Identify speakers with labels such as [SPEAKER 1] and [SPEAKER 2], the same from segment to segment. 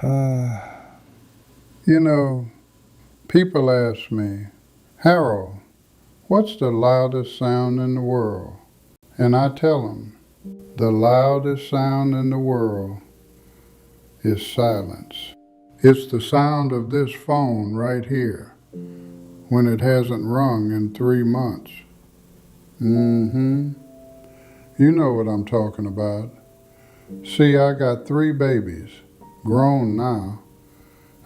[SPEAKER 1] Uh, you know, people ask me, Harold, what's the loudest sound in the world? And I tell them, the loudest sound in the world is silence. It's the sound of this phone right here when it hasn't rung in 3 months. Mm-hmm. You know what I'm talking about. See, I got 3 babies, grown now.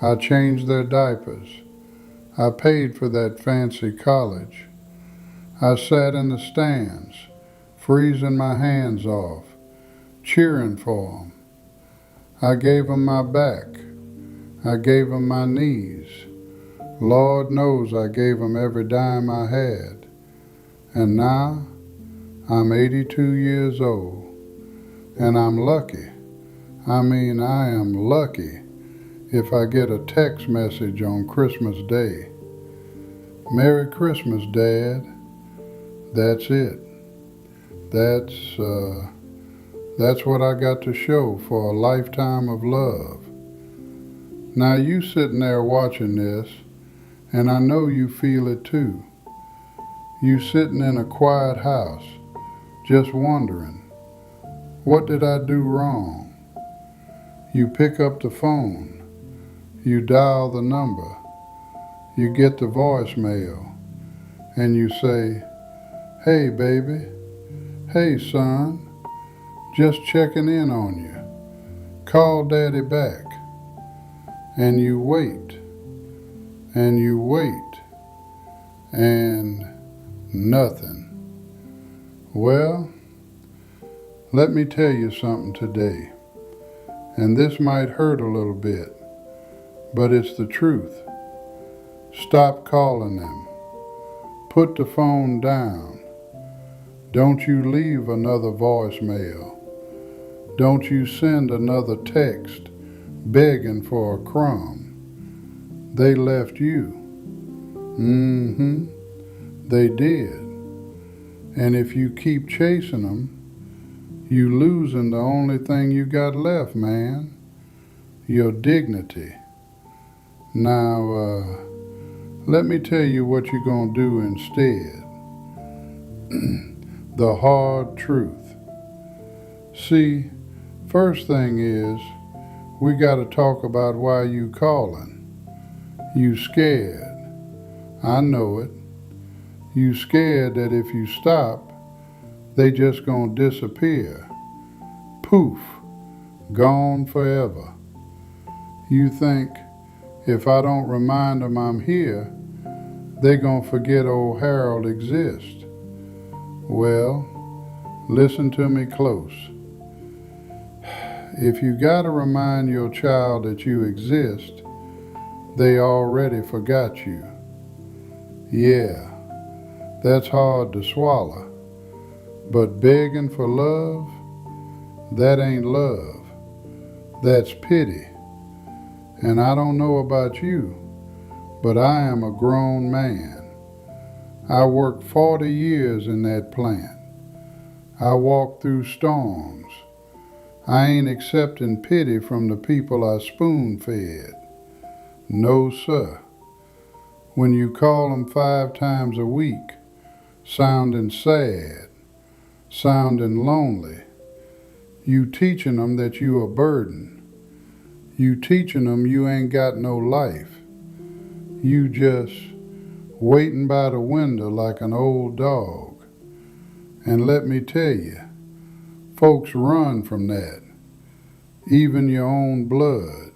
[SPEAKER 1] I changed their diapers. I paid for that fancy college. I sat in the stands, freezing my hands off, cheering for 'em. I gave 'em my back. I gave 'em my knees. Lord knows I gave 'em every dime I had. And now I'm 82 years old, and I'm lucky. I mean, I am lucky if I get a text message on Christmas Day. Merry Christmas, Dad. That's it. That's, uh, that's what I got to show for a lifetime of love. Now you sitting there watching this, and I know you feel it too. You sitting in a quiet house, just wondering, what did I do wrong? You pick up the phone, you dial the number, you get the voicemail, and you say, hey baby, hey son, just checking in on you. Call daddy back. And you wait, and you wait, and nothing. Well, let me tell you something today, and this might hurt a little bit, but it's the truth. Stop calling them. Put the phone down. Don't you leave another voicemail. Don't you send another text begging for a crumb. They left you. Mm-hmm. They did. And if you keep chasing them, you losing the only thing you got left, man. Your dignity. Now, let me tell you what you're going to do instead. The hard truth. See, first thing is, we got to talk about why you calling. You scared. I know it. You scared that if you stop, they just gonna disappear. Poof, gone forever. You think, if I don't remind them I'm here, they gonna forget old Harold exists. Well, listen to me close. If you gotta remind your child that you exist, they already forgot you. Yeah, that's hard to swallow. But begging for love, that ain't love. That's pity. And I don't know about you, but I am a grown man. I worked 40 years in that plant. I walked through storms. I ain't accepting pity from the people I spoon-fed. No, sir. When you call them 5 times a week, sounding sad, sounding lonely, you teaching them that you a burden. You teaching them you ain't got no life. You just waiting by the window like an old dog. And let me tell you, folks run from that, even your own blood.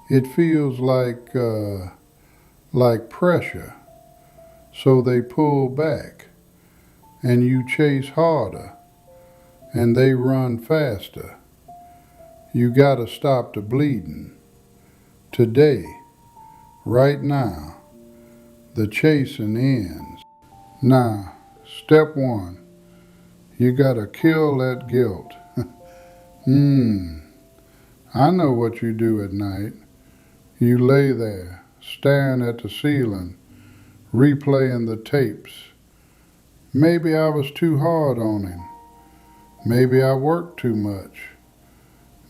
[SPEAKER 1] It feels like pressure, so they pull back, and you chase harder, and they run faster. You gotta stop the bleeding. Today, right now, the chasing ends. Now, step 1, you gotta kill that guilt. I know what you do at night. You lay there, staring at the ceiling, replaying the tapes. Maybe I was too hard on him. Maybe I worked too much.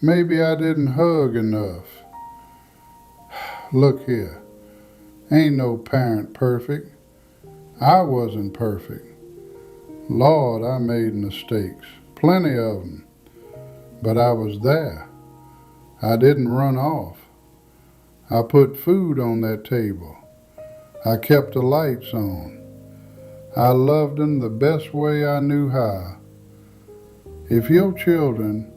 [SPEAKER 1] Maybe I didn't hug enough. Look here, ain't no parent perfect. I wasn't perfect. Lord, I made mistakes, plenty of them. But I was there. I didn't run off. I put food on that table. I kept the lights on. I loved them the best way I knew how. If your children,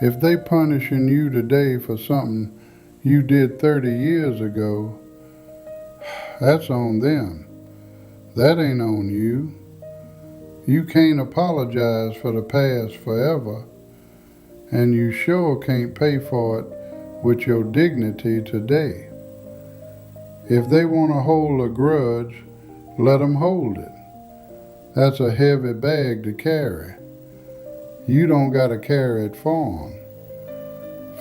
[SPEAKER 1] if they punishing you today for something you did 30 years ago, that's on them. That ain't on you. You can't apologize for the past forever, and you sure can't pay for it with your dignity today. If they want to hold a grudge, let them hold it. That's a heavy bag to carry. You don't got to carry it for them.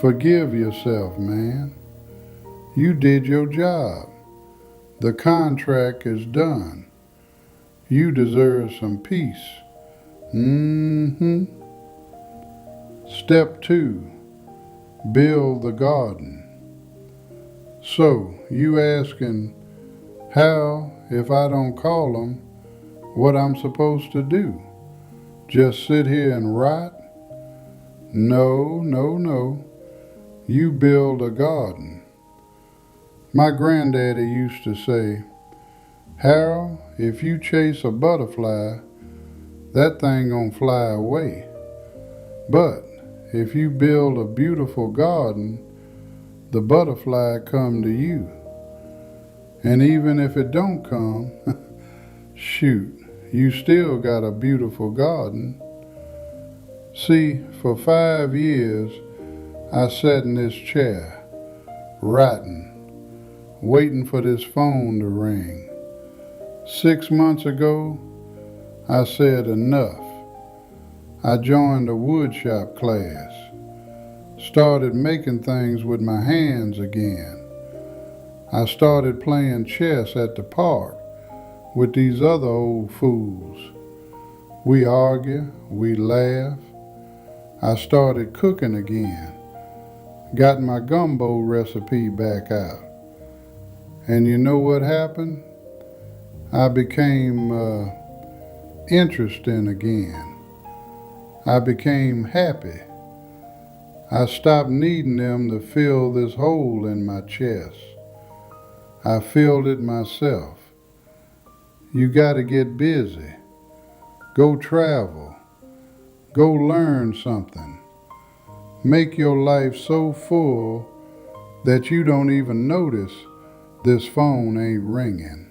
[SPEAKER 1] Forgive yourself, man. You did your job. The contract is done. You deserve some peace. Step 2, build the garden. So, you asking how, if I don't call them, what I'm supposed to do? Just sit here and rot? No. You build a garden. My granddaddy used to say, Harold, if you chase a butterfly, that thing gonna fly away. But if you build a beautiful garden, the butterfly come to you. And even if it don't come, shoot, you still got a beautiful garden. See, for 5 years, I sat in this chair, rotting, waiting for this phone to ring. 6 months ago, I said enough. I joined a woodshop class, started making things with my hands again. I started playing chess at the park with these other old fools. We argue, we laugh. I started cooking again, got my gumbo recipe back out. And you know what happened? I became interesting again. I became happy. I stopped needing them to fill this hole in my chest. I filled it myself. You gotta get busy. Go travel. Go learn something. Make your life so full that you don't even notice this phone ain't ringing.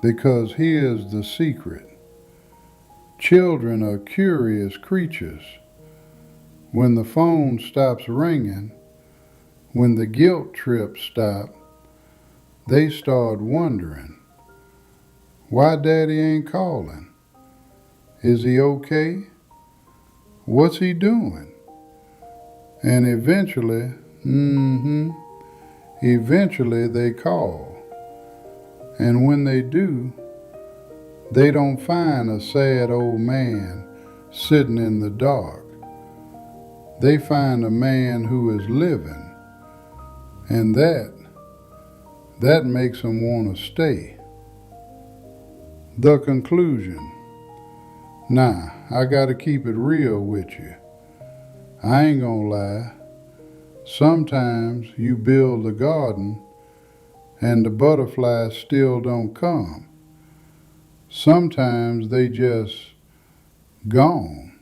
[SPEAKER 1] Because here's the secret. Children are curious creatures. When the phone stops ringing, when the guilt trips stop, they start wondering, why Daddy ain't calling? Is he okay? What's he doing? And eventually they call. And when they do, they don't find a sad old man sitting in the dark. They find a man who is living, and that makes them want to stay. The conclusion. Nah, I gotta keep it real with you. I ain't gonna lie. Sometimes you build a garden and the butterflies still don't come. Sometimes they just gone.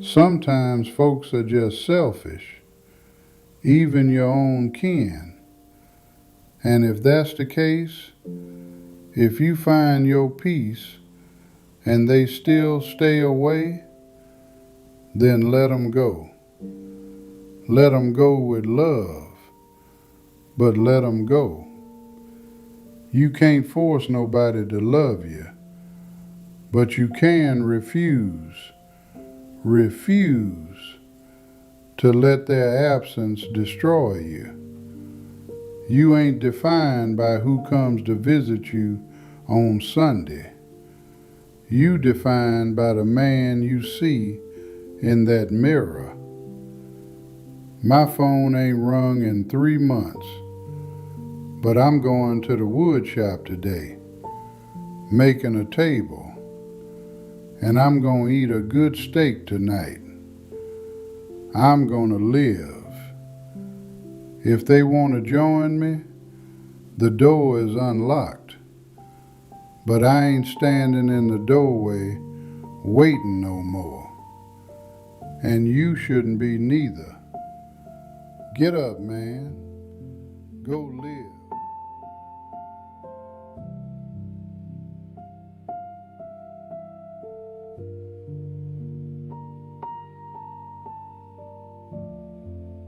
[SPEAKER 1] Sometimes folks are just selfish, even your own kin. And if that's the case, if you find your peace and they still stay away, then let them go. Let them go with love, but let them go. You can't force nobody to love you, but you can refuse to let their absence destroy you. You ain't defined by who comes to visit you on Sunday. You defined by the man you see in that mirror. My phone ain't rung in 3 months, but I'm going to the wood shop today, making a table, and I'm going to eat a good steak tonight. I'm going to live. If they want to join me, the door is unlocked, but I ain't standing in the doorway waiting no more. And you shouldn't be neither. Get up, man. Go live.